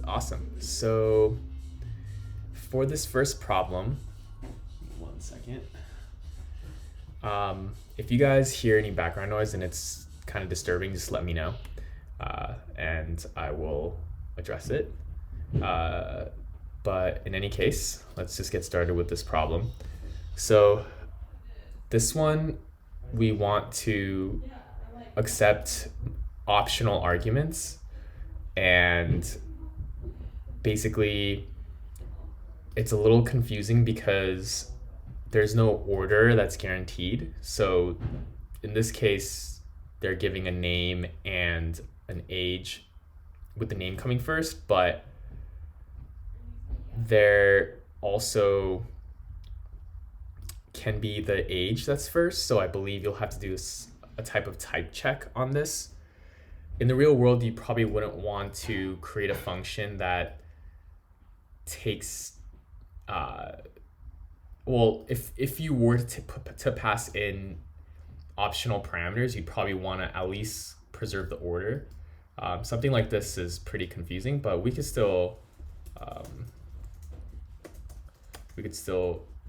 Awesome. So for this first problem, 1 second. If you guys hear any background noise and it's kind of disturbing, just let me know, and I will address it. But in any case, let's just get started with this problem. So this one, we want to accept optional arguments, and basically it's a little confusing because there's no order that's guaranteed. So in this case, they're giving a name and an age with the name coming first, but there also can be the age that's first. So I believe you'll have to do a type of type check on this. In the real world, you probably wouldn't want to create a function that takes if you were to pass in optional parameters, you'd probably want to at least preserve the order. Something like this is pretty confusing, but we could still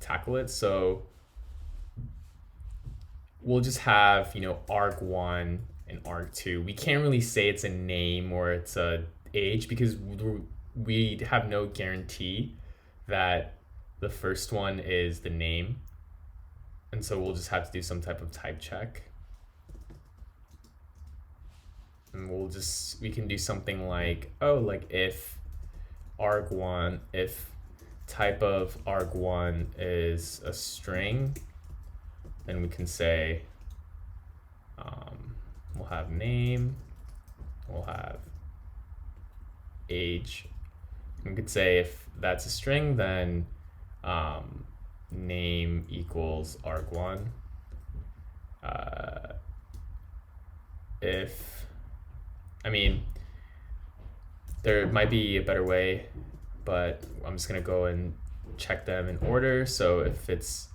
tackle it. So we'll just have, arg1 and arg2. We can't really say it's a name or it's a age because we have no guarantee that the first one is the name. And so we'll just have to do some type of type check. And we can do something like, if arg1, if type of arg1 is a string, then we can say, we'll have name, we'll have age. We could say if that's a string, then name equals arg1. There might be a better way, but I'm just gonna go and check them in order. So if it's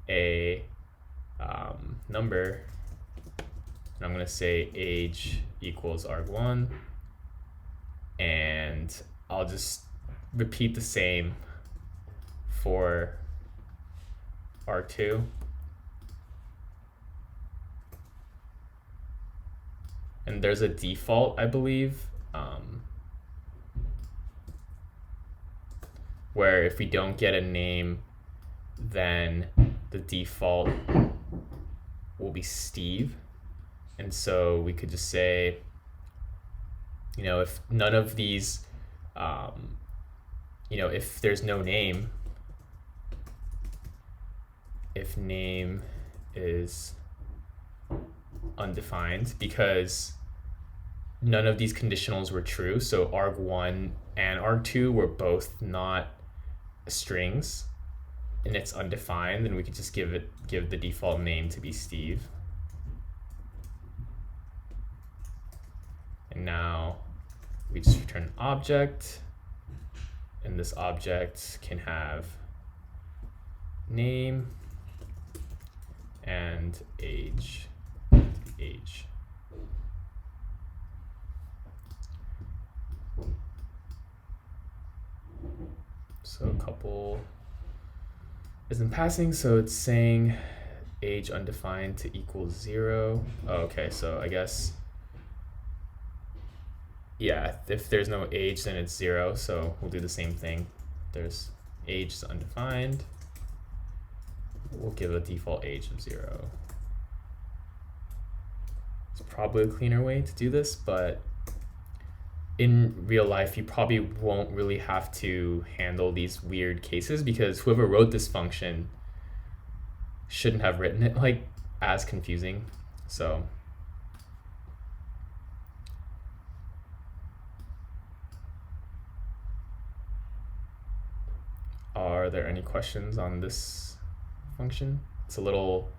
a number, and I'm gonna say age equals arg1, and I'll just repeat the same for arg2. And there's a default, I believe, where if we don't get a name, then the default will be Steve. And so we could just say, if none of these, if there's no name, if name is undefined, because none of these conditionals were true. So arg1 and arg2 were both not strings, and it's undefined, then we could just give the default name to be Steve. And now we just return an object, and this object can have name and age. So a couple isn't passing, so it's saying age undefined to equal 0. Oh, okay, so I guess, yeah, if there's no age, then it's 0. So we'll do the same thing. There's age is undefined. We'll give a default age of 0. It's probably a cleaner way to do this, but in real life, you probably won't really have to handle these weird cases because whoever wrote this function shouldn't have written it as confusing. So are there any questions on this function? It's a little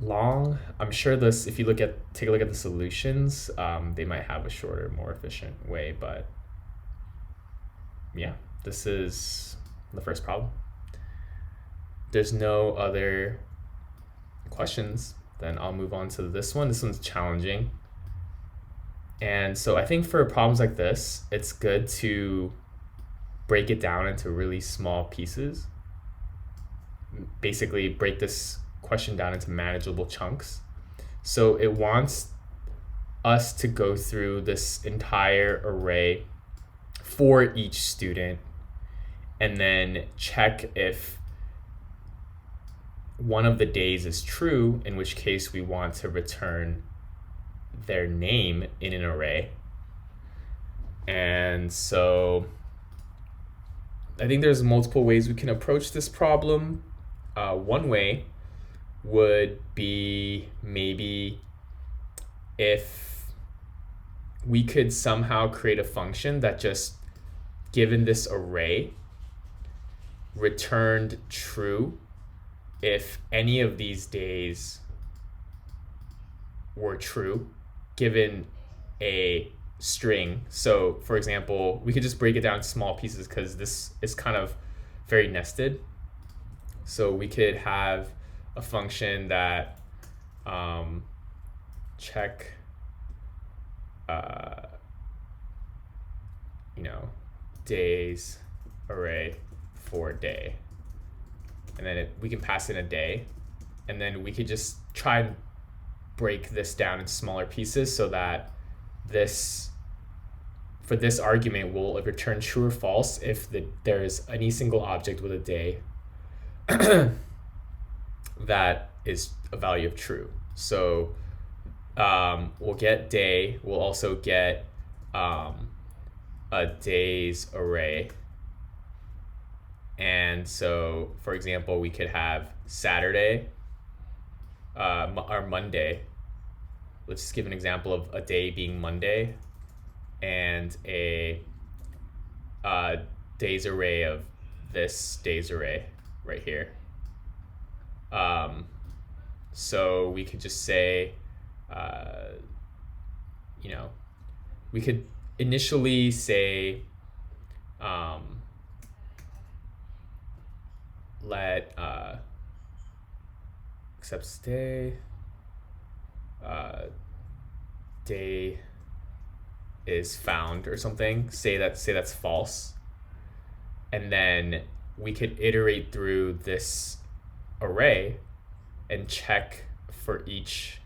long. I'm sure if you take a look at the solutions, they might have a shorter, more efficient way, but yeah, this is the first problem. There's no other questions, then I'll move on to this one. This one's challenging. And so I think for problems like this, it's good to break it down into really small pieces. Basically, break this question down into manageable chunks. So it wants us to go through this entire array for each student and then check if one of the days is true, in which case we want to return their name in an array. And so I think there's multiple ways we can approach this problem. One way would be maybe if we could somehow create a function that just, given this array, returned true if any of these days were true, given a string. So for example, we could just break it down into small pieces because this is kind of very nested. So we could have a function that check days array for day, and then we can pass in a day, and then we could just try and break this down in smaller pieces so that for this argument will return true or false if there's any single object with a day that is a value of true. So we'll get day, we'll also get a days array. And so, for example, we could have Saturday or Monday. Let's just give an example of a day being Monday and a days array of this days array right here. So we could just say, we could initially say, let accepts day, day is found or something. Say that's false, and then we could iterate through this array and check for each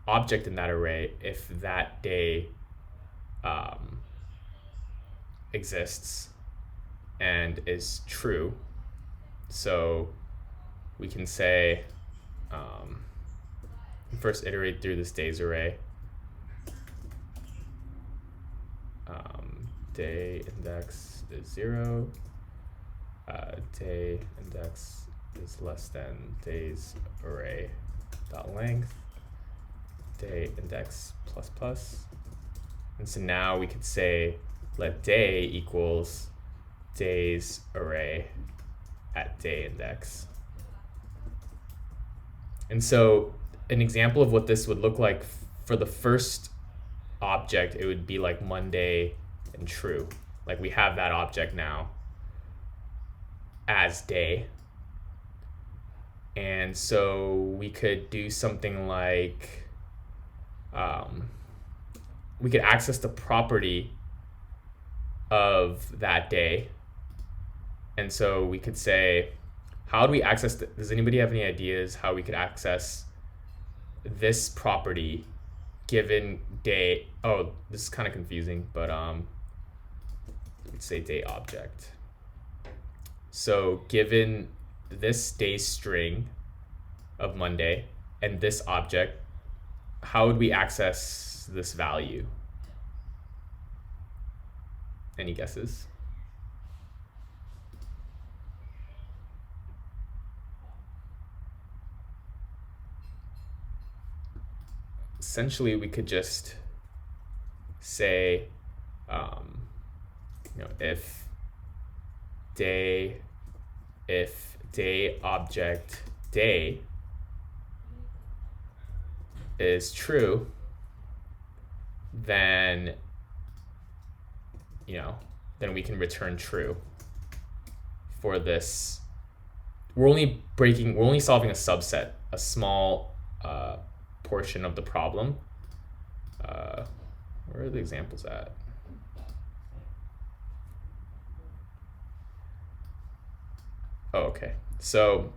object in that array if that day exists and is true. So we can say, first iterate through this days array. Day index is 0. Day index is less than days array dot length. Day index plus plus. And so now we could say let day equals days array at day index. And so an example of what this would look like for the first object, it would be like Monday and true. Like we have that object now as day. And so we could do something like, we could access the property of that day. And so we could say, how do we access, does anybody have any ideas how we could access this property given day? Oh, this is kind of confusing, but we'd say day object. So given this day string of Monday and this object, how would we access this value? Any guesses? Essentially, we could just say, if day object day is true, then we can return true for this. We're only solving a subset, a small portion of the problem. Where are the examples at? Oh, okay. So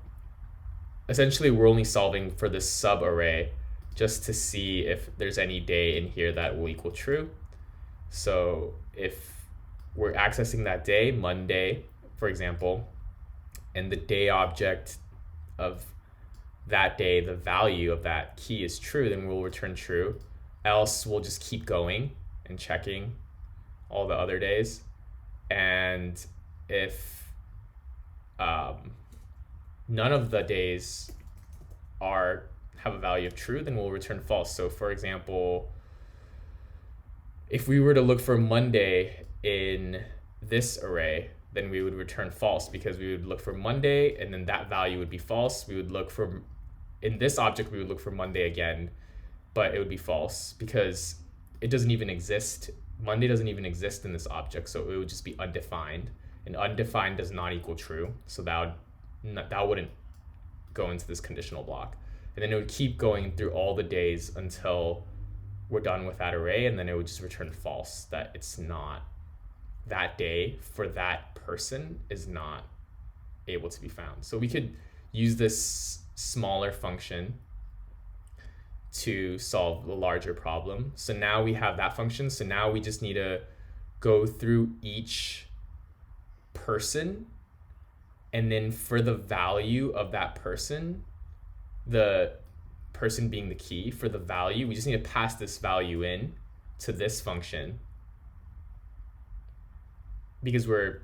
essentially we're only solving for this subarray just to see if there's any day in here that will equal true. So if we're accessing that day, Monday, for example, and the day object of that day, the value of that key is true, then we'll return true. Else we'll just keep going and checking all the other days. And if none of the days have a value of true, then we'll return false. So for example, if we were to look for Monday in this array, then we would return false, because we would look for Monday and then that value would be false. We would look for, in this object, we would look for Monday again, but it would be false because it doesn't even exist. Monday doesn't even exist in this object, so it would just be undefined, and undefined does not equal true. So that wouldn't go into this conditional block. And then it would keep going through all the days until we're done with that array, and then it would just return false, that it's not, that day for that person is not able to be found. So we could use this smaller function to solve the larger problem. So now we have that function. So now we just need to go through each person, and then for the value of that person, the person being the key, for the value, we just need to pass this value in to this function, because we're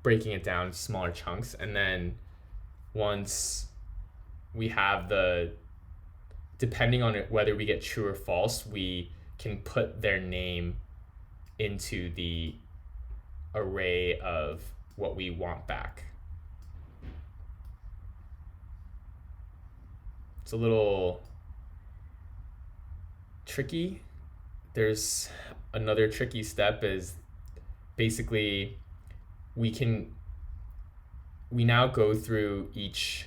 breaking it down to smaller chunks. And then once we have depending on whether we get true or false, we can put their name into the array of what we want back. It's a little tricky. There's another tricky step, is basically we now go through each,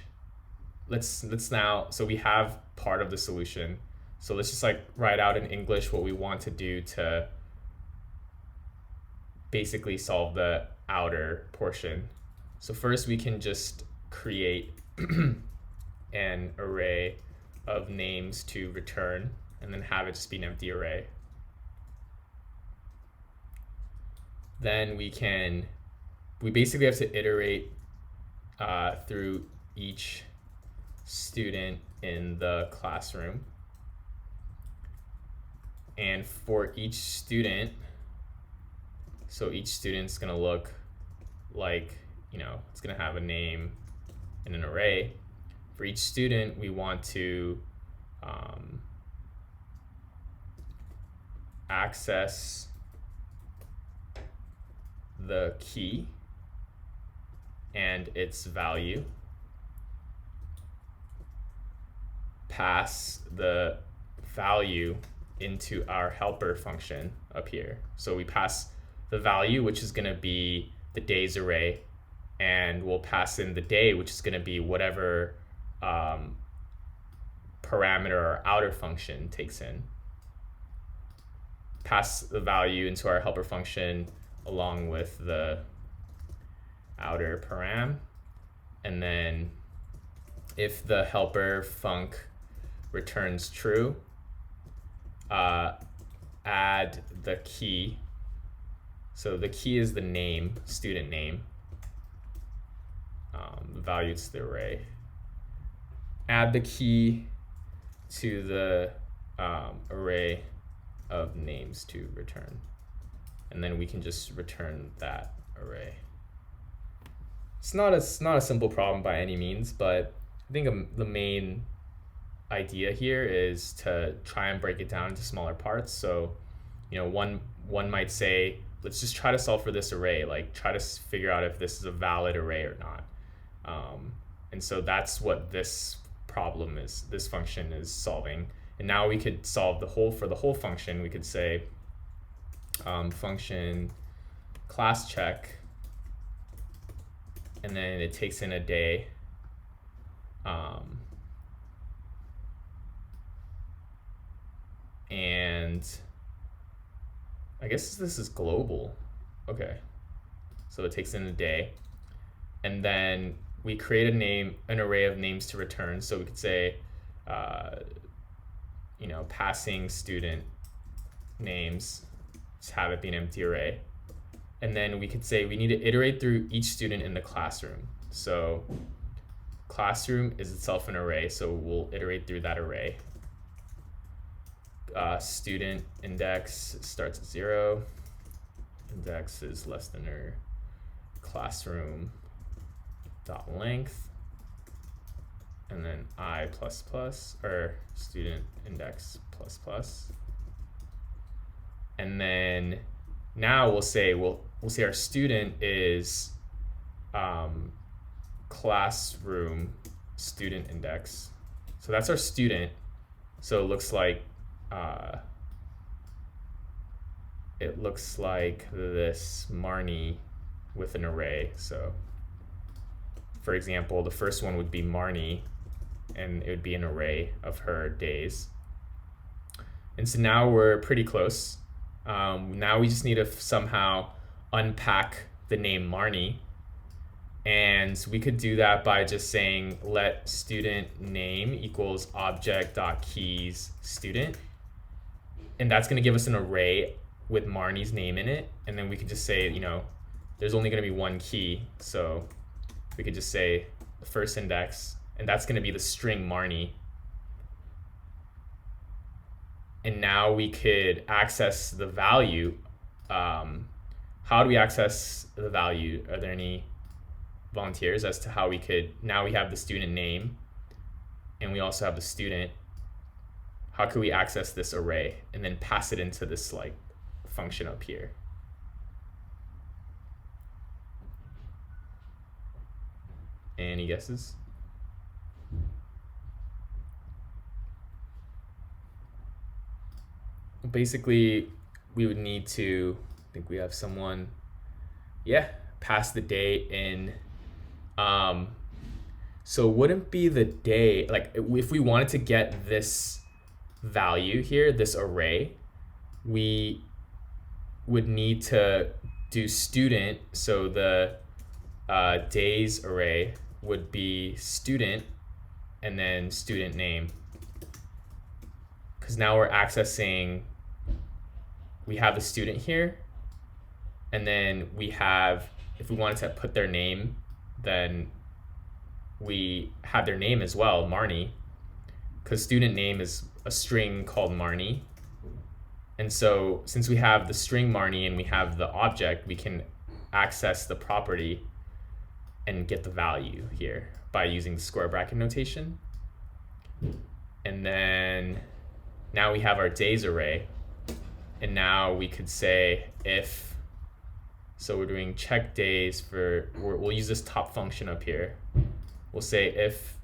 so we have part of the solution. So let's just write out in English what we want to do to basically solve the outer portion. So first we can just create an array of names to return, and then have it just be an empty array. Then we basically have to iterate through each student in the classroom. And for each student, so each student's gonna look like, it's gonna have a name and an array. For each student, we want to access the key and its value, pass the value into our helper function up here. So we pass the value, which is going to be the days array, and we'll pass in the day, which is going to be whatever parameter our outer function takes in. Pass the value into our helper function along with the outer param, and then if the helper func returns true, add the key. So the key is the name, student name. The value is the array. Add the key to the array of names to return. And then we can just return that array. It's not a simple problem by any means, but I think the main idea here is to try and break it down into smaller parts. So, one might say, let's just try to solve for this array, try to figure out if this is a valid array or not. And so that's what this function is solving. And now we could solve for the whole function. We could say function class check, and then it takes in a day, and I guess this is global. Okay. So it takes in a day. And then we create an array of names to return. So we could say, passing student names, just have it be an empty array. And then we could say we need to iterate through each student in the classroom. So classroom is itself an array, so we'll iterate through that array. Student index starts at 0. Index is less than or classroom dot length, and then I plus plus, or student index plus plus. And then now we'll say our student is classroom student index. So that's our student. So it looks like this Marnie with an array. So for example, the first one would be Marnie, and it would be an array of her days. And so now we're pretty close. Now we just need to somehow unpack the name Marnie. And we could do that by just saying let student name equals object.keys student. And that's going to give us an array with Marnie's name in it. And then we could just say, there's only going to be one key. So we could just say the first index, and that's going to be the string Marnie. And now we could access the value. How do we access the value? Are there any volunteers as to how we could? Now we have the student name, and we also have the student. How could we access this array and then pass it into this function up here? Any guesses? Basically, we would need to, I think we have someone, pass the day in. So wouldn't be the day, if we wanted to get this value here, this array, we would need to do student. So the days array would be student and then student name. Because now we're accessing, we have the student here, and then we have, if we wanted to put their name, then we have their name as well, Marnie, because student name is a string called Marnie. And so since we have the string Marnie and we have the object, we can access the property and get the value here by using the square bracket notation. And then now we have our days array. And now we could say if, so we're doing check days we'll use this top function up here. We'll say if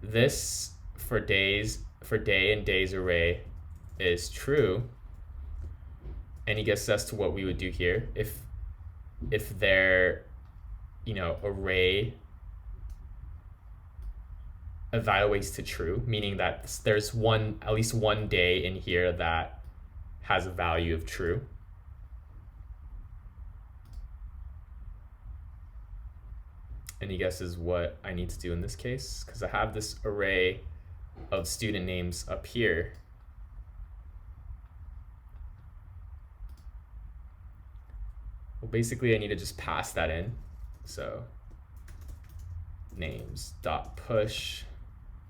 this for day and days array is true, any guess as to what we would do here? If their array evaluates to true, meaning that there's at least one day in here that has a value of true. Any guesses what I need to do in this case? Because I have this array of student names up here. Well, basically I need to just pass that in. So names dot push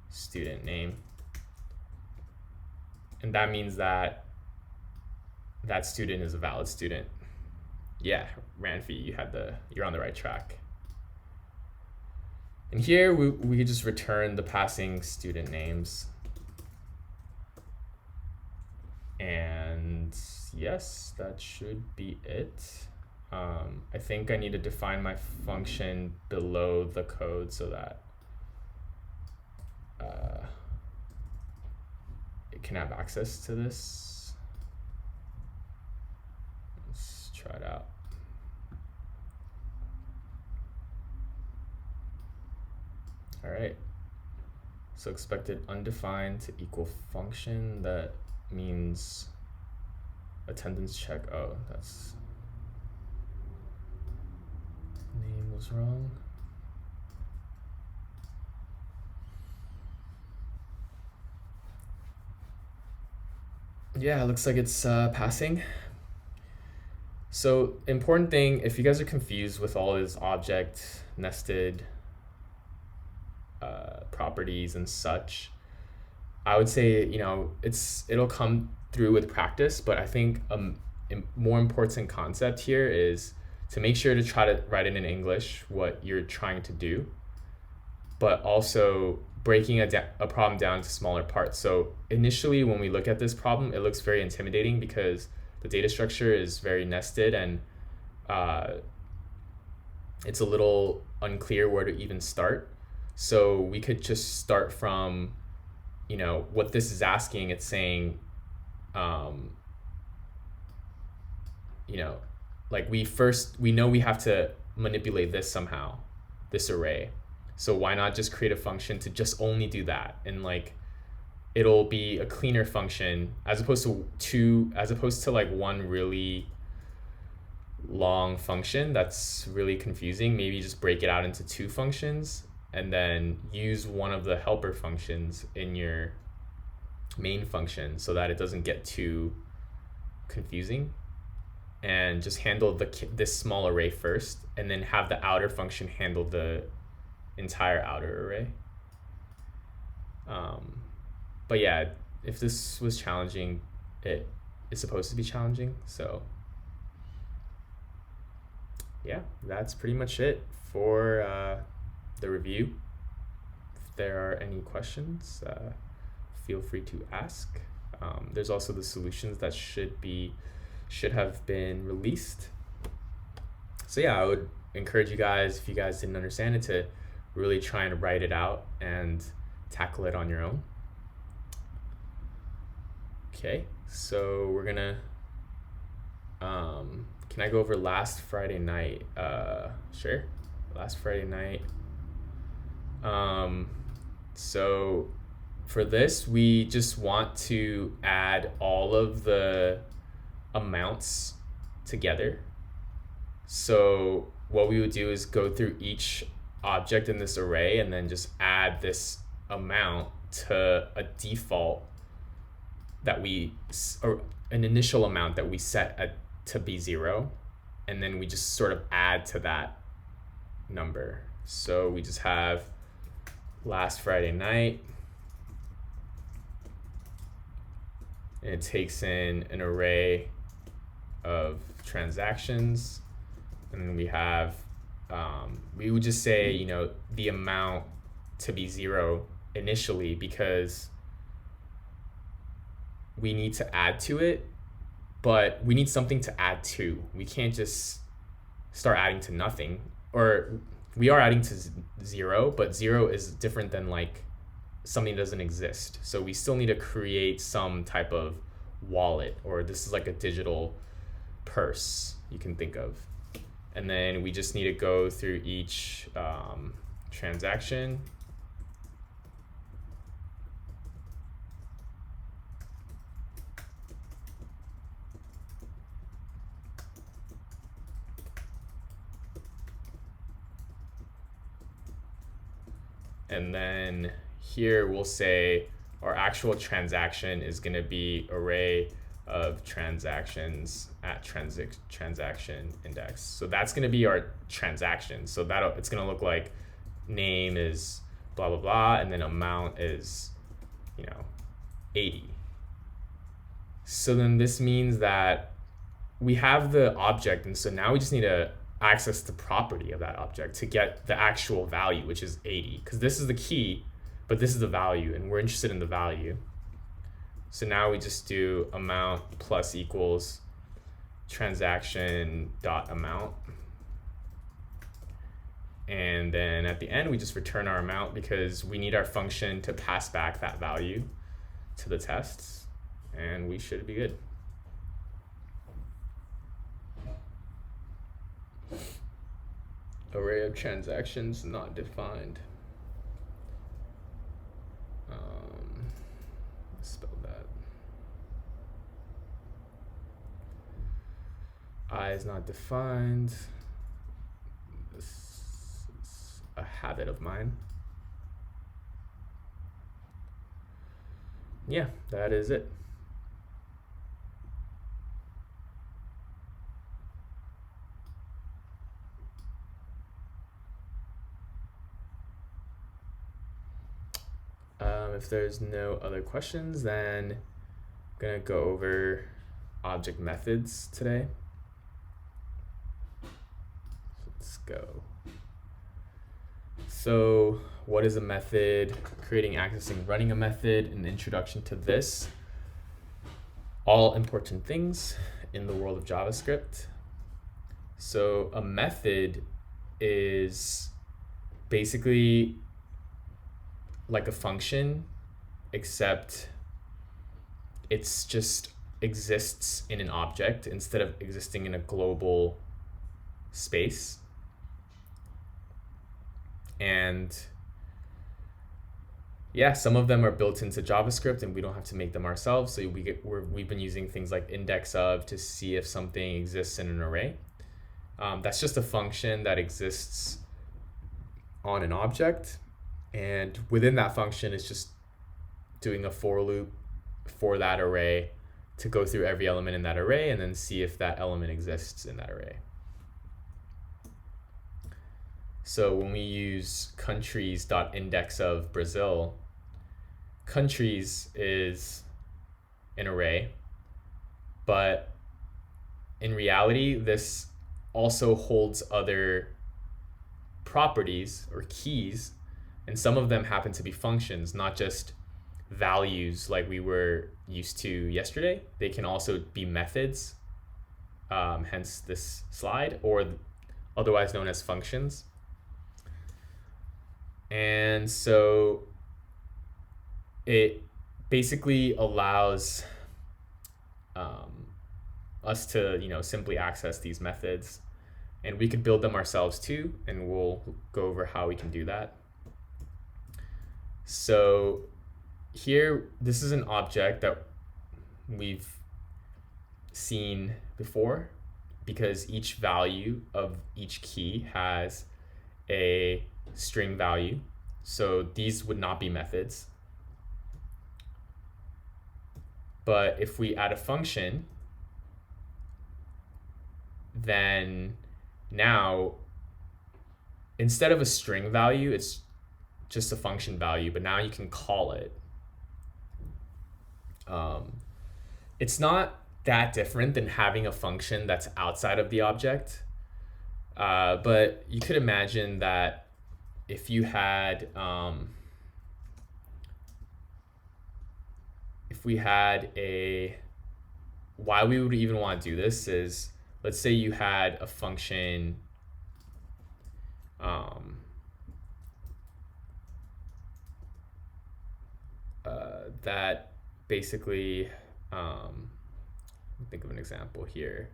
student name. And that means that that student is a valid student. Yeah, Ranfi, you're on the right track. And here we could just return the passing student names. And yes, that should be it. I think I need to define my function below the code so that it can have access to this. Let's try it out. All right, so expected undefined to equal function. That means attendance check. Oh, that's name was wrong. Yeah, it looks like it's passing. So important thing, if you guys are confused with all this object nested properties and such, I would say, it'll come through with practice, but I think a more important concept here is to make sure to try to write it in English what you're trying to do, but also breaking a problem down into smaller parts. So initially when we look at this problem, it looks very intimidating because the data structure is very nested and it's a little unclear where to even start. So we could just start from, what this is asking. It's saying, like we know we have to manipulate this somehow, this array. So why not just create a function to just only do that? And like, it'll be a cleaner function as opposed to like one really long function that's really confusing. Maybe just break it out into two functions and then use one of the helper functions in your main function so that it doesn't get too confusing, and just handle this small array first and then have the outer function handle the entire outer array. But yeah, if this was challenging, it is supposed to be challenging. So yeah, that's pretty much it for the review. If there are any questions, feel free to ask. There's also the solutions that should have been released. So yeah, I would encourage you guys, if you guys didn't understand it, to really try and write it out and tackle it on your own. Okay, so we're gonna can I go over last Friday night? Sure. Last Friday night. So for this, we just want to add all of the amounts together. So what we would do is go through each object in this array and then just add this amount to a default or an initial amount that we set to be 0, and then we just sort of add to that number. So we just have last Friday night, and it takes in an array of transactions, and then we have we would just say the amount to be 0 initially because we need to add to it, but we need something to add to. We can't just start adding to nothing, or we are adding to 0, but 0 is different than like something that doesn't exist. So we still need to create some type of wallet, or this is like a digital purse you can think of. And then we just need to go through each transaction. And then here we'll say our actual transaction is going to be array of transactions at transaction index. So that's going to be our transaction. So it's going to look like name is blah, blah, blah, and then amount is, 80. So then this means that we have the object, and so now we just need to access the property of that object to get the actual value, which is 80, because this is the key, but this is the value, and we're interested in the value. So now we just do amount plus equals transaction dot amount. And then at the end, we just return our amount because we need our function to pass back that value to the tests, and we should be good. Array of transactions not defined. Spell that. I is not defined. This is a habit of mine. Yeah, that is it. If there's no other questions, then I'm gonna go over object methods today. Let's go. So what is a method? Creating, accessing, running a method, an introduction to this. All important things in the world of JavaScript. So a method is basically like a function, except it's just exists in an object instead of existing in a global space. And yeah, some of them are built into JavaScript and we don't have to make them ourselves. So we've been using things like index of to see if something exists in an array. That's just a function that exists on an object. And within that function, it's just doing a for loop for that array to go through every element in that array and then see if that element exists in that array. So when we use countries.index of Brazil, countries is an array, but in reality, this also holds other properties or keys, and some of them happen to be functions, not just values like we were used to yesterday. They can also be methods, hence this slide, or otherwise known as functions. And so it basically allows us to simply access these methods, and we could build them ourselves too, and we'll go over how we can do that. So here, this is an object that we've seen before because each value of each key has a string value. So these would not be methods. But if we add a function, then now instead of a string value, it's just a function value, but now you can call it. It's not that different than having a function that's outside of the object. But you could imagine that if you had, why we would even want to do this is, let's say you had a function that basically, think of an example here,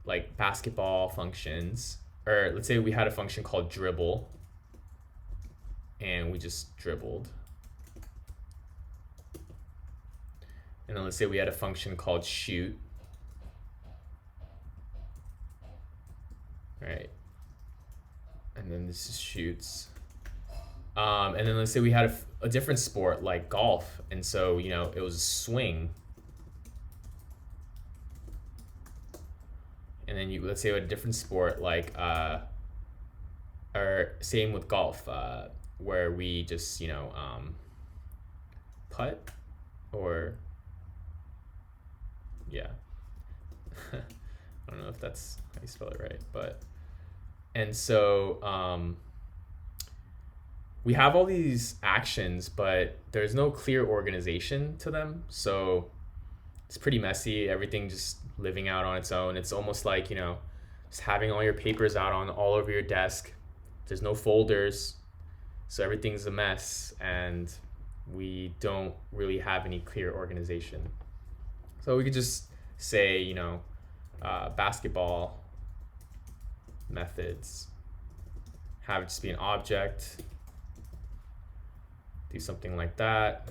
like basketball functions, or let's say we had a function called dribble and we just dribbled. And then let's say we had a function called shoot. Right. And then this is shoots. And then let's say we had a different sport like golf. And so, it was swing. And then let's say we had a different sport like, or same with golf, where we just, putt or, yeah. I don't know if that's how you spell it right, but, and so, we have all these actions, but there's no clear organization to them. So it's pretty messy. Everything just living out on its own. It's almost like, just having all your papers out on all over your desk. There's no folders. So everything's a mess and we don't really have any clear organization. So we could just say, basketball methods, have it just be an object, do something like that,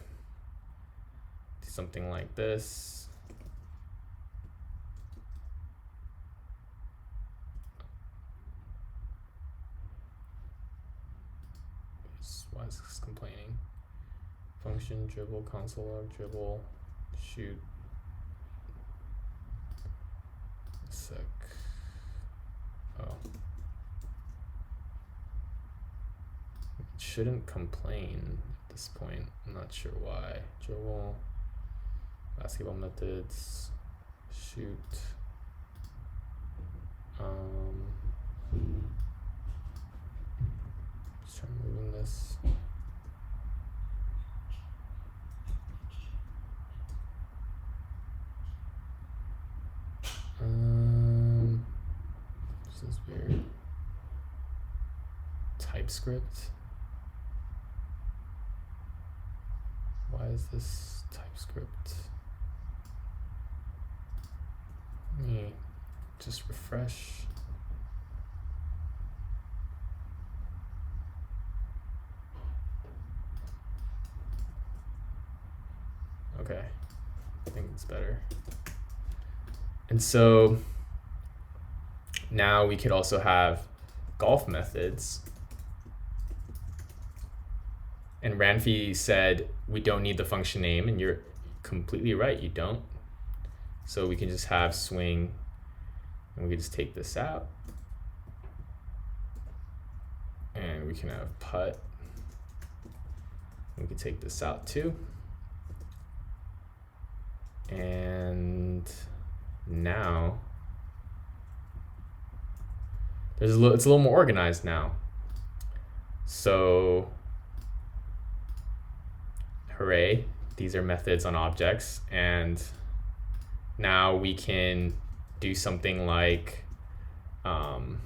do something like this, Why is this complaining? Function, dribble, console log, dribble, shoot. A sec. Oh. It shouldn't complain at this point. I'm not sure why. Dribble, basketball methods, shoot. Just try moving this. This is weird. TypeScript. Why is this TypeScript? Let me just refresh. Okay, I think it's better. And so now we could also have golf methods. And Ranfi said we don't need the function name, and you're completely right, you don't. So we can just have swing, and we can just take this out. And we can have putt. We can take this out too. And now it's a little more organized now. So hooray, these are methods on objects, and now we can do something like if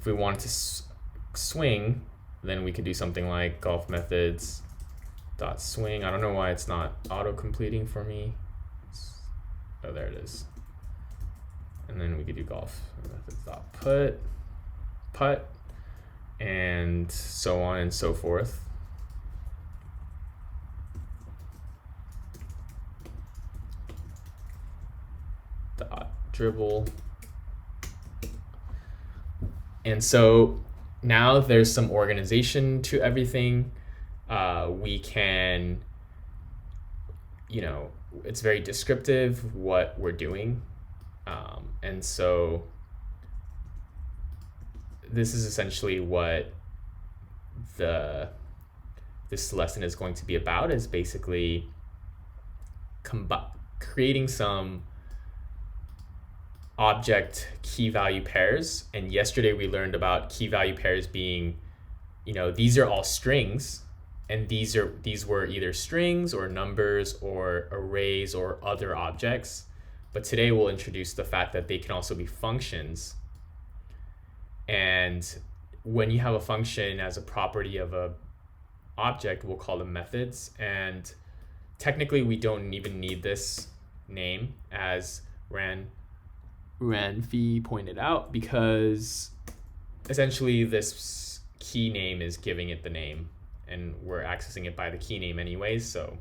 we wanted to swing, then we could do something like golf methods dot swing. I don't know why it's not auto completing for me. Oh, there it is. And then we could do golf methods dot putt, and so on and so forth. Dot dribble. And so now there's some organization to everything. We can, it's very descriptive what we're doing. And so this is essentially what this lesson is going to be about, is basically creating some object key value pairs. And yesterday we learned about key value pairs being, these are all strings, and these were either strings or numbers or arrays or other objects. But today we'll introduce the fact that they can also be functions. And when you have a function as a property of a object, we'll call them methods. And technically we don't even need this name, as Ranfi pointed out, because essentially this key name is giving it the name, and we're accessing it by the key name anyways, so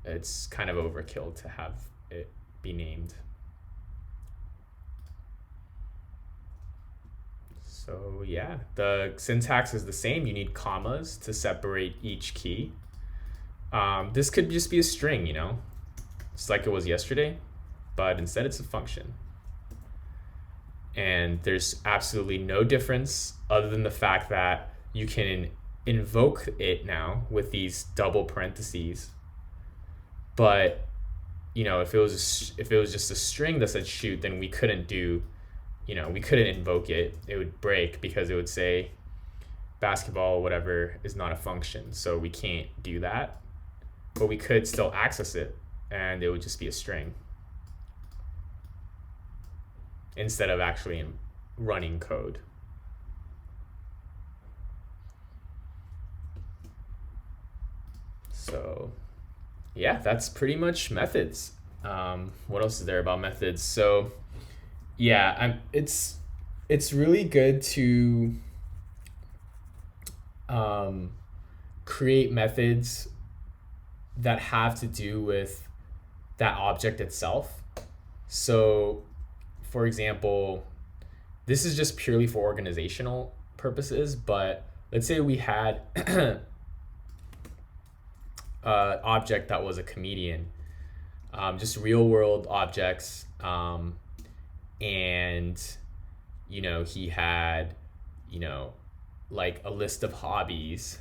it's kind of overkill to have it be named. So yeah, the syntax is the same. You need commas to separate each key. This could just be a string, just like it was yesterday, but instead it's a function. And there's absolutely no difference other than the fact that you can invoke it now with these double parentheses. But if it was just a string that said shoot, then we couldn't invoke it. It would break because it would say basketball whatever is not a function, so we can't do that. But we could still access it, and it would just be a string instead of actually running code. So yeah, that's pretty much methods. What else is there about methods? So yeah, it's really good to create methods that have to do with that object itself. So for example, this is just purely for organizational purposes, but let's say we had object that was a comedian, just real world objects, and he had like a list of hobbies.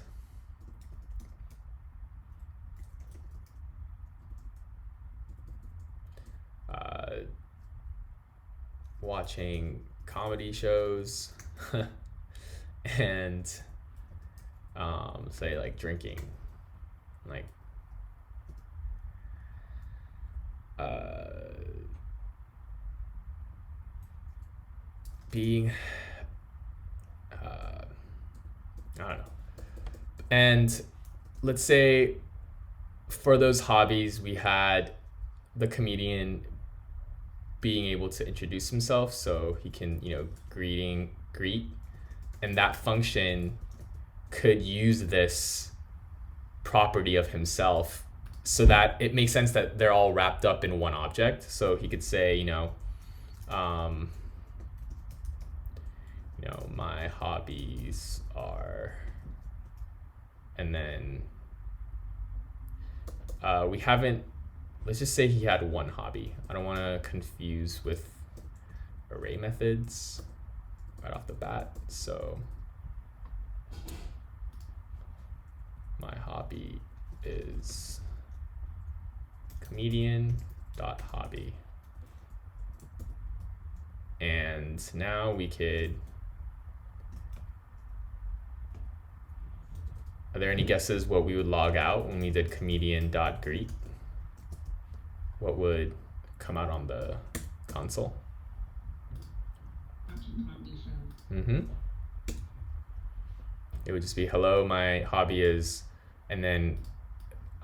Watching comedy shows and say like drinking, like being I don't know. And let's say for those hobbies we had the comedian being able to introduce himself, so he can greet, and that function could use this property of himself so that it makes sense that they're all wrapped up in one object. So he could say my hobbies are, and then we haven't, let's just say he had one hobby. I don't want to confuse with array methods right off the bat. So my hobby is comedian.hobby. And now we could, are there any guesses what we would log out when we did comedian.greet? What would come out on the console? It would just be, hello, my hobby is, and then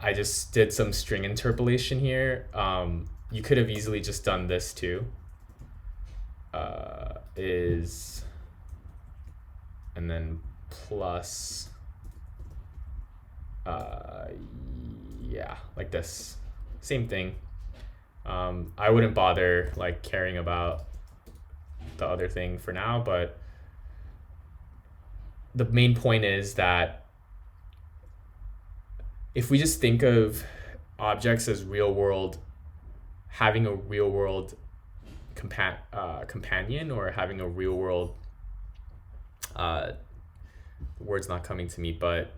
I just did some string interpolation here. You could have easily just done this too. Is, and then plus, yeah, like this, same thing. I wouldn't bother like caring about the other thing for now, but the main point is that if we just think of objects as real world, having a real world companion, or having a real world, the word's not coming to me, but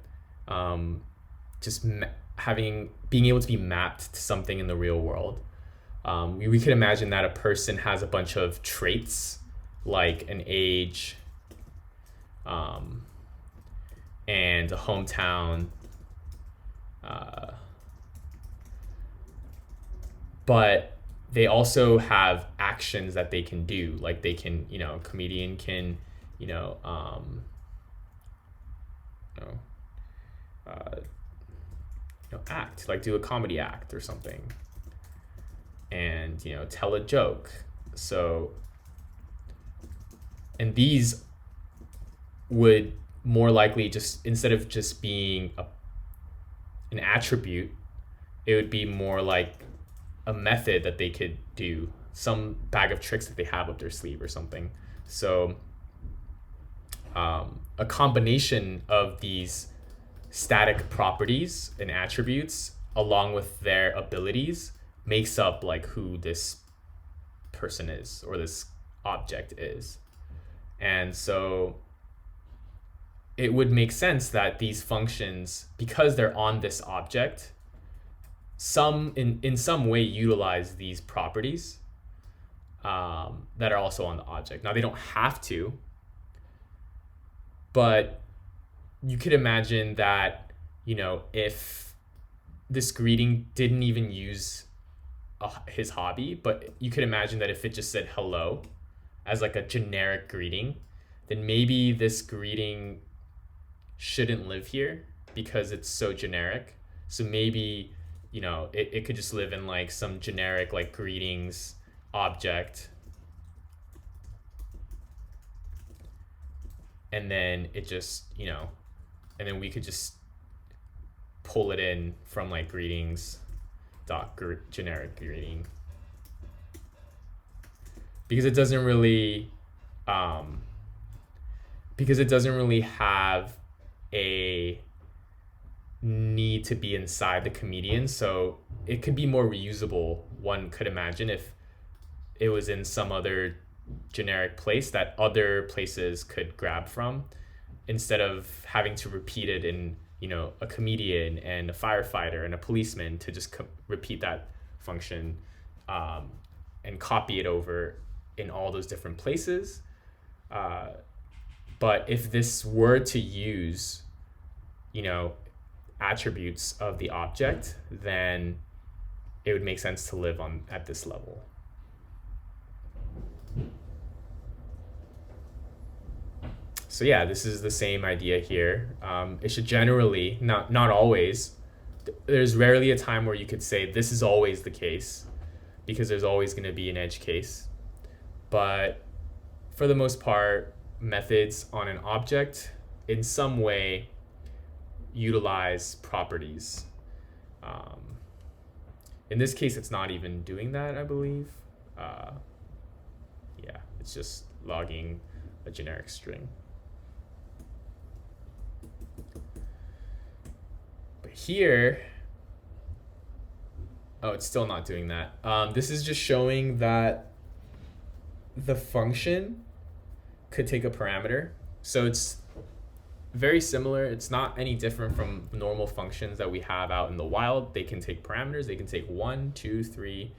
just being able to be mapped to something in the real world. We could imagine that a person has a bunch of traits like an age, and a hometown, but they also have actions that they can do. Like they can, comedian can, act, like do a comedy act or something, and tell a joke. So, and these would more likely, just instead of just being an attribute, it would be more like a method that they could do, some bag of tricks that they have up their sleeve or something. So a combination of these static properties and attributes along with their abilities makes up like who this person is or this object is. And so it would make sense that these functions, because they're on this object, in some way utilize these properties that are also on the object. Now they don't have to, but you could imagine that if this greeting didn't even use his hobby, but you could imagine that if it just said hello as like a generic greeting, then maybe this greeting shouldn't live here because it's so generic. So maybe it could just live in like some generic like greetings object, and then it just and then we could just pull it in from like greetings dot generic greeting, because it doesn't really have a need to be inside the comedian, so it could be more reusable, one could imagine, if it was in some other generic place that other places could grab from, instead of having to repeat it in, a comedian and a firefighter and a policeman to just repeat that function, and copy it over in all those different places. But if this were to use, attributes of the object, then it would make sense to live on at this level. So yeah, this is the same idea here. It should generally, not always, there's rarely a time where you could say this is always the case, because there's always going to be an edge case. But for the most part, methods on an object in some way utilize properties. In this case, it's not even doing that, I believe. Yeah, it's just logging a generic string. But here, oh, it's still not doing that. This is just showing that the function could take a parameter. So it's very similar. It's not any different from normal functions that we have out in the wild. They can take parameters. They can take 1, 2, 3,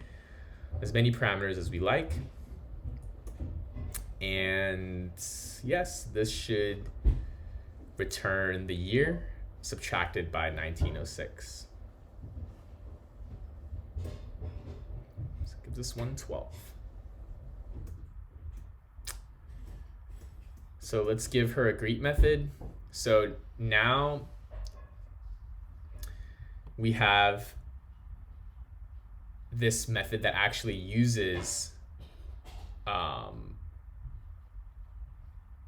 as many parameters as we like. And yes, this should return the year subtracted by 1906. So it gives us 112. So let's give her a greet method. So now we have this method that actually uses,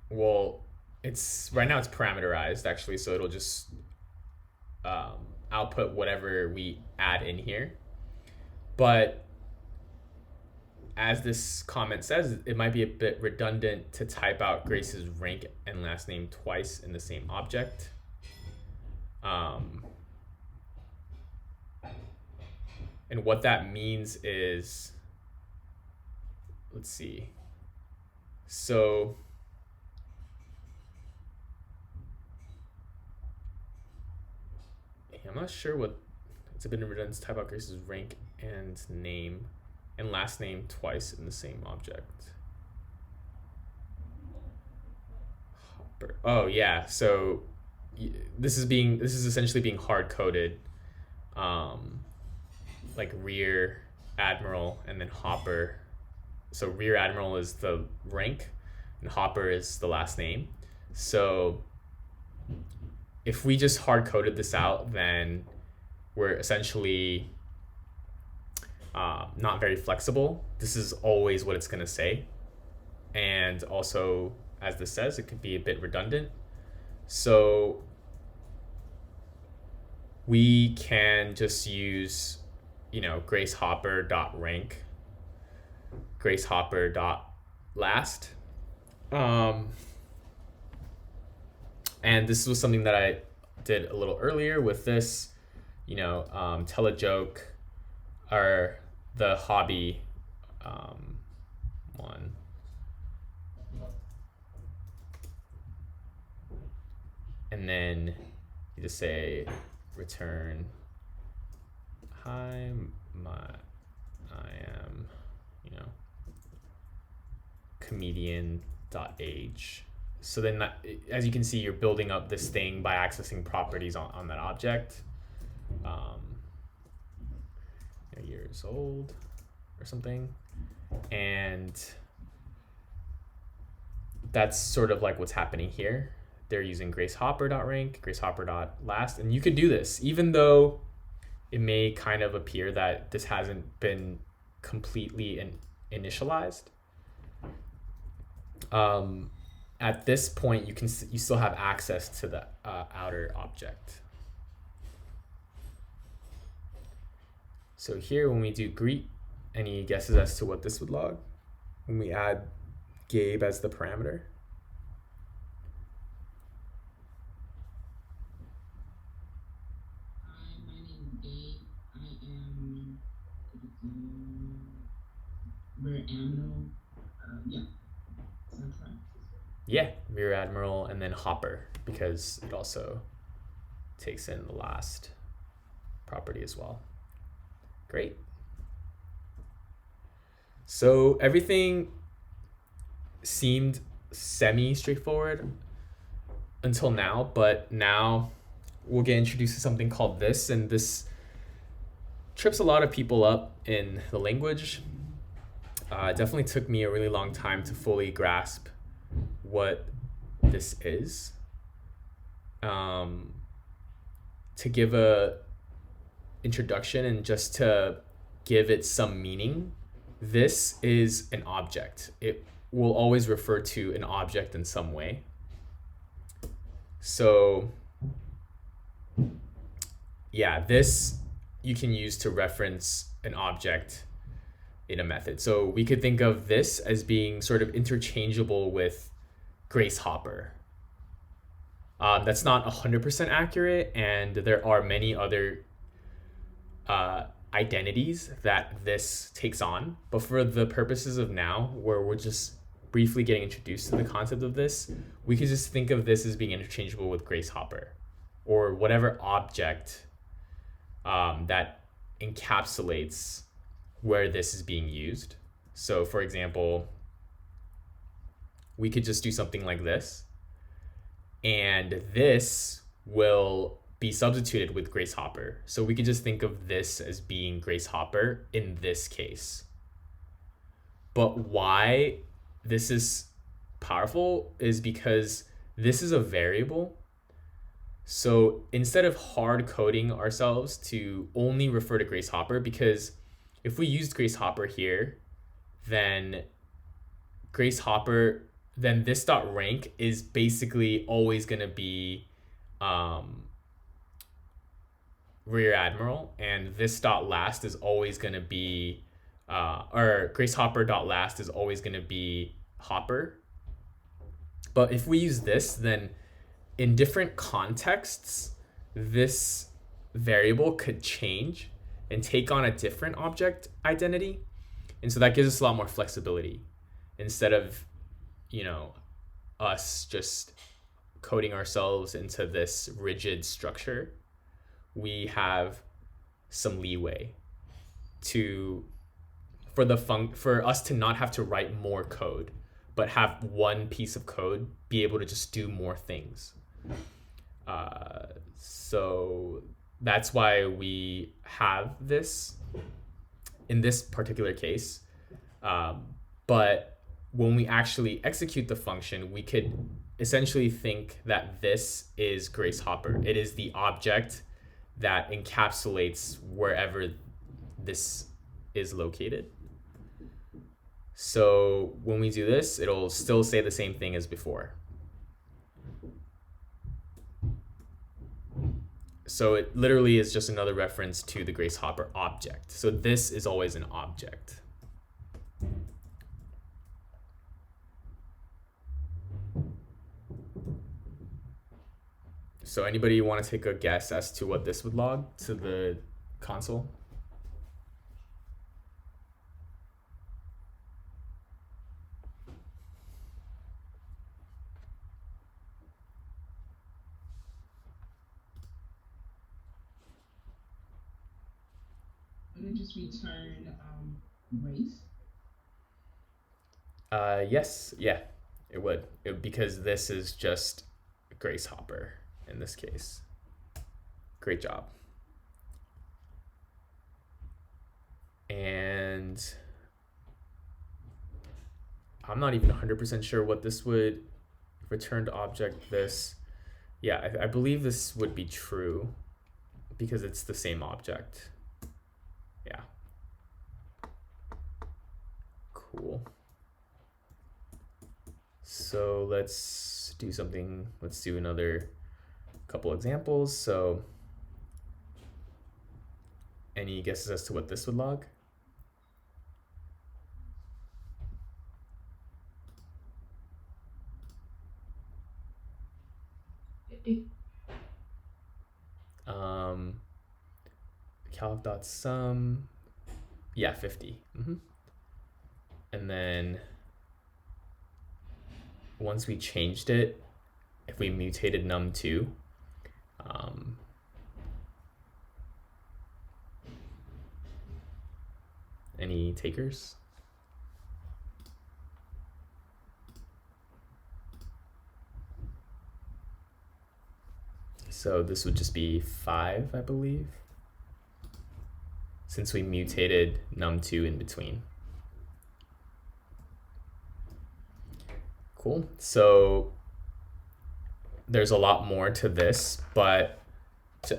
well, right now it's parameterized actually, so it'll just output whatever we add in here. But as this comment says, it might be a bit redundant to type out Grace's rank and last name twice in the same object. And what that means is, let's see. So I'm not sure what, it's a bit redundant to type out Grace's rank and name and last name twice in the same object. Hopper. Oh yeah, so this is essentially being hard coded, like rear admiral and then Hopper. So rear admiral is the rank and Hopper is the last name. So if we just hard coded this out, then we're essentially not very flexible. This is always what it's going to say. And also, as this says, it could be a bit redundant. So we can just use, Grace Hopper dot rank, Grace Hopper dot last. And this was something that I did a little earlier with this, tell a joke, or the hobby one. And then you just say return, hi, I am, comedian.age. So then that, as you can see, you're building up this thing by accessing properties on that object. Years old or something. And that's sort of like what's happening here. They're using gracehopper.rank, gracehopper.last. And you could do this, even though it may kind of appear that this hasn't been completely initialized. At this point, you still have access to the outer object. So here, when we do greet, any guesses as to what this would log? When we add Gabe as the parameter? Rear Admiral. Yeah, sounds right. Yeah, Rear Admiral and then Hopper, because it also takes in the last property as well. Great. So everything seemed semi straightforward until now, but now we'll get introduced to something called this, and this trips a lot of people up in the language. It definitely took me a really long time to fully grasp what this is. To give a introduction and just to give it some meaning, this is an object. It will always refer to an object in some way. So yeah, this you can use to reference an object in a method. So we could think of this as being sort of interchangeable with Grace Hopper. That's not 100% accurate, and there are many other identities that this takes on. But for the purposes of now, where we're just briefly getting introduced to the concept of this, we could just think of this as being interchangeable with Grace Hopper or whatever object that encapsulates where this is being used. So, for example, we could just do something like this, and this will be substituted with Grace Hopper. So we could just think of this as being Grace Hopper in this case. But why this is powerful is because this is a variable. So instead of hard coding ourselves to only refer to Grace Hopper, because if we used Grace Hopper here, then Grace Hopper, then this dot rank is basically always going to be Rear Admiral, and this dot last is always going to be or Grace Hopper dot last is always going to be Hopper. But if we use this, then in different contexts, this variable could change and take on a different object identity. And so that gives us a lot more flexibility instead of, us just coding ourselves into this rigid structure. We have some leeway for us to not have to write more code, but have one piece of code be able to just do more things. So that's why we have this in this particular case. But when we actually execute the function, we could essentially think that this is Grace Hopper. It is the object that encapsulates wherever this is located. So when we do this, it'll still say the same thing as before. So it literally is just another reference to the Grace Hopper object. So this is always an object. So anybody want to take a guess as to what this would log to the console? Would it just return race? Yes, yeah, it would. Because this is just Grace Hopper in this case. Great job. And I'm not even 100% sure what this would return to object this. Yeah, I believe this would be true because it's the same object. Yeah. Cool. So let's do something. Let's do another couple examples. So any guesses as to what this would log? Calc.sum. Yeah, 50. And then once we changed it, if we mutated num2, any takers? So this would just be 5, I believe, since we mutated num2 in between. Cool. So there's a lot more to this, but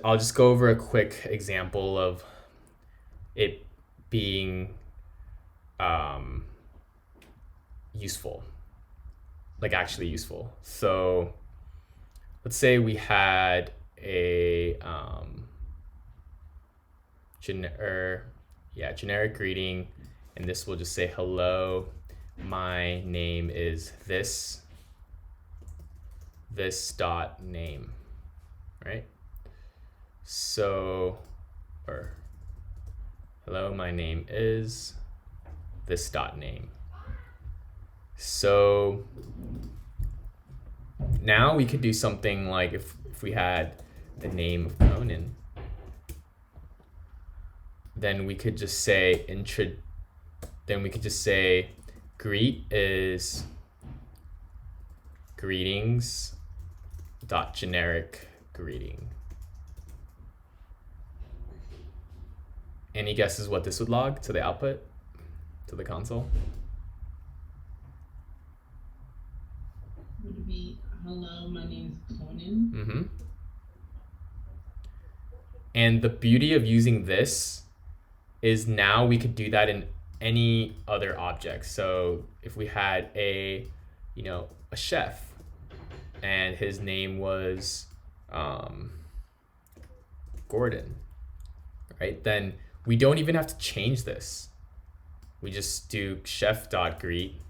I'll just go over a quick example of it being useful, like actually useful. So let's say we had a generic greeting, and this will just say, hello, my name is this dot name, right? So, or hello, my name is this dot name. So now we could do something like if we had the name of Conan, then we could just say greet is greetings dot generic greeting. Any guesses what this would log to the output, to the console? Would it be, hello, my name is Conan? Mm-hmm. And the beauty of using this is now we could do that in any other object. So if we had a chef and his name was Gordon, right? Then we don't even have to change this. We just do chef.greet.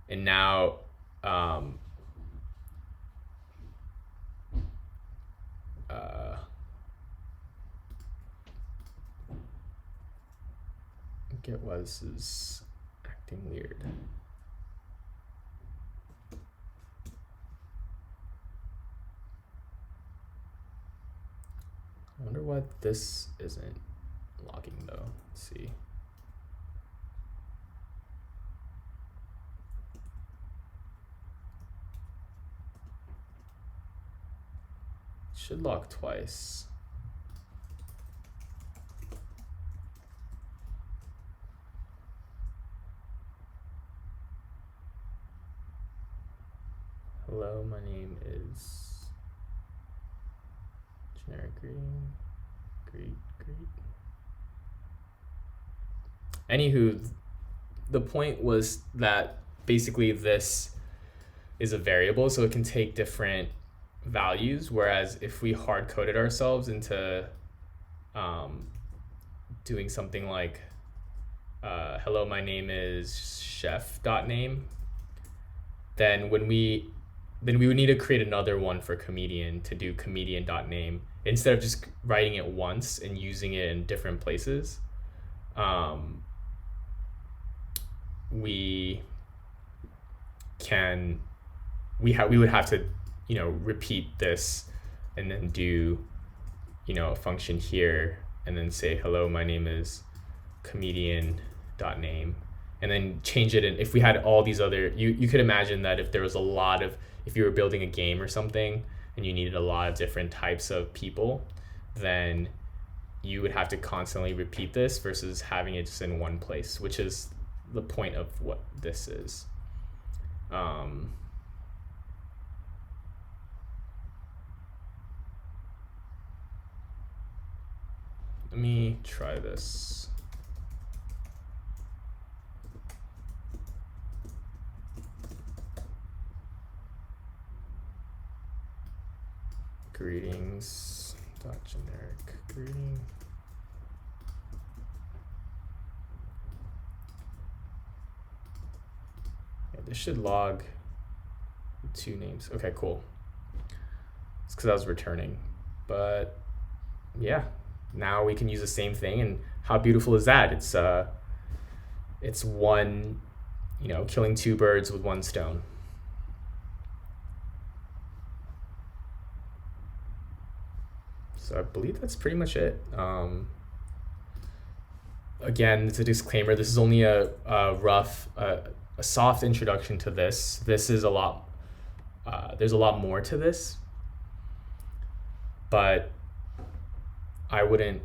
And now get why this is acting weird. I wonder why this isn't logging though. Let's see. It should log twice. Hello, my name is generic greeting. Greet. Anywho, the point was that basically this is a variable, so it can take different values, whereas if we hard coded ourselves into doing something like hello, my name is chef.name, then we would need to create another one for comedian to do comedian.name instead of just writing it once and using it in different places. We would have to repeat this and then do a function here and then say hello, my name is comedian.name, and then change it. And if we had all these other, you could imagine that if there was if you were building a game or something and you needed a lot of different types of people, then you would have to constantly repeat this versus having it just in one place, which is the point of what this is. Let me try this. Greetings dot generic greeting. Yeah, this should log 2 names. Okay, cool. It's because I was returning, but yeah, now we can use the same thing, and how beautiful is that? It's one, killing two birds with one stone. So I believe that's pretty much it. Again, it's a disclaimer. This is only a rough, a soft introduction to this. This is a lot. There's a lot more to this, but I wouldn't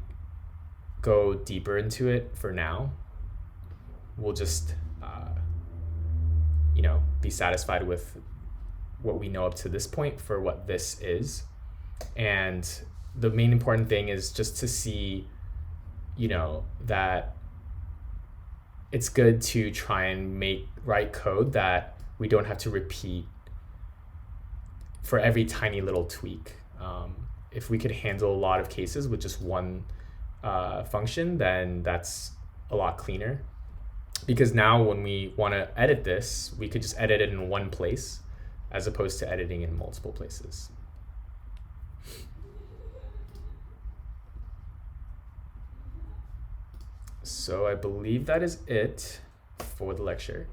go deeper into it for now. We'll just, be satisfied with what we know up to this point for what this is. And the main important thing is just to see, that it's good to try and write code that we don't have to repeat for every tiny little tweak. If we could handle a lot of cases with just one function, then that's a lot cleaner. Because now when we want to edit this, we could just edit it in one place as opposed to editing in multiple places. So I believe that is it for the lecture.